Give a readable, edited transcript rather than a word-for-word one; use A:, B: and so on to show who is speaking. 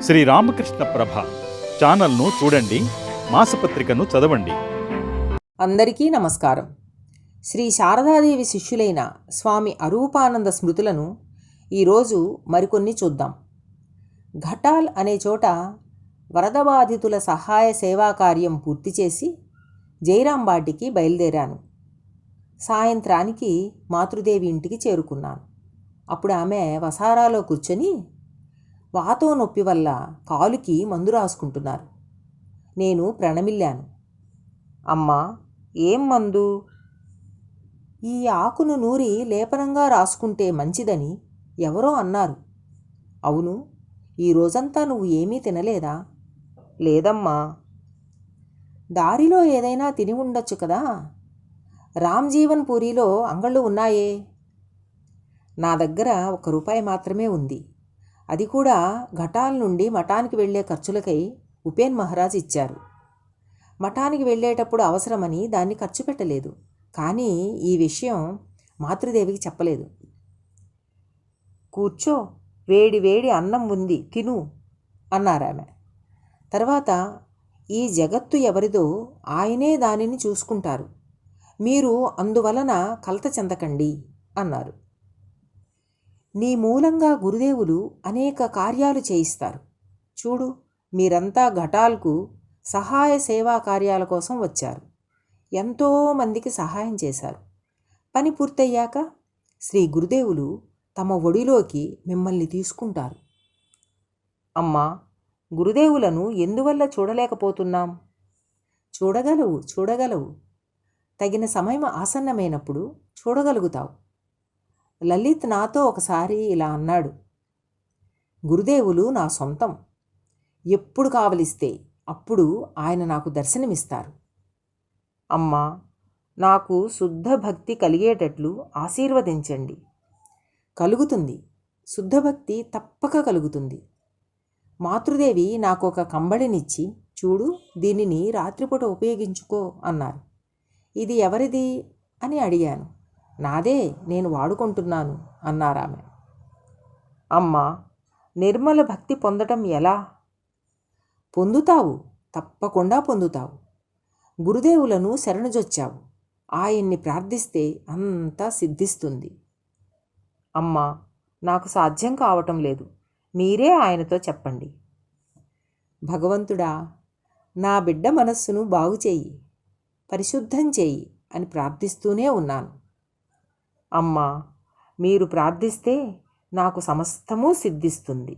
A: శ్రీ రామకృష్ణ ప్రభ ఛానల్ను చూడండి, మాసపత్రికను చదవండి.
B: అందరికీ నమస్కారం. శ్రీ శారదాదేవి శిష్యులైన స్వామి అరూపానంద స్మృతులను ఈరోజు మరికొన్ని చూద్దాం. ఘటాల్ అనే చోట వరద బాధితుల సహాయ సేవా కార్యం పూర్తి చేసి జైరాంబాటికి బయలుదేరాను. సాయంత్రానికి మాతృదేవి ఇంటికి చేరుకున్నాను. అప్పుడు ఆమె వసారాలో కూర్చొని వాతో నొప్పి వల్ల కాలుకి మందు రాసుకుంటున్నారు. నేను ప్రణమిల్లాను. అమ్మా, ఏం మందు? ఈ ఆకును నూరి లేపనంగా రాసుకుంటే మంచిదని ఎవరో అన్నారు. అవును, ఈ రోజంతా నువ్వు ఏమీ తినలేదా? లేదమ్మా. దారిలో ఏదైనా తిని ఉండొచ్చు కదా. రామ్జీవన్ పూరిలో అంగళ్ళు ఉన్నాయే. నా దగ్గర ₹1 మాత్రమే ఉంది. అది కూడా ఘటాల్ నుండి మఠానికి వెళ్లే ఖర్చులకై ఉపేన్ మహారాజ్ ఇచ్చారు. మఠానికి వెళ్ళేటప్పుడు అవసరమని దాన్ని ఖర్చు పెట్టలేదు. కానీ ఈ విషయం మాతృదేవికి చెప్పలేదు. కూర్చో, వేడి వేడి అన్నం ఉంది, తిను అన్నారామె. తర్వాత, ఈ జగత్తు ఎవరిదో ఆయనే దానిని చూసుకుంటారు. మీరు అందువలన కలత చెందకండి అన్నారు. నీ మూలంగా గురుదేవులు అనేక కార్యాలు చేయిస్తారు. చూడు, మీరంతా ఘటాల్కు సహాయ సేవా కార్యాల కోసం వచ్చారు. ఎంతోమందికి సహాయం చేశారు. పని పూర్తయ్యాక శ్రీ గురుదేవులు తమ ఒడిలోకి మిమ్మల్ని తీసుకుంటారు. అమ్మా, గురుదేవులను ఎందువల్ల చూడలేకపోతున్నాం? చూడగలవు. తగిన సమయం ఆసన్నమైనప్పుడు చూడగలుగుతావు. లలిత్ నాతో ఒకసారి ఇలా అన్నాడు. గురుదేవులు నా సొంతం. ఎప్పుడు కావలిస్తే అప్పుడు ఆయన నాకు దర్శనమిస్తారు. అమ్మా, నాకు శుద్ధ భక్తి కలిగేటట్లు ఆశీర్వదించండి. కలుగుతుంది, శుద్ధభక్తి తప్పక కలుగుతుంది. మాతృదేవి నాకు ఒక కంబళినిచ్చి, చూడు, దీనిని రాత్రిపూట ఉపయోగించుకో అన్నారు. ఇది ఎవరిది అని అడిగాను. నాదే, నేను వాడుకుంటున్నాను అన్నారామె. అమ్మా, నిర్మల భక్తి పొందటం ఎలా? పొందుతావు, తప్పకుండా పొందుతావు. గురుదేవులను శరణుజొచ్చావు. ఆయన్ని ప్రార్థిస్తే అంతా సిద్ధిస్తుంది. అమ్మా, నాకు సాధ్యం కావటం లేదు. మీరే ఆయనతో చెప్పండి. భగవంతుడా, నా బిడ్డ మనస్సును బాగుచేయి, పరిశుద్ధం చేయి అని ప్రార్థిస్తూనే ఉన్నాను. అమ్మా, మీరు ప్రార్థిస్తే నాకు సమస్తమూ సిద్ధిస్తుంది.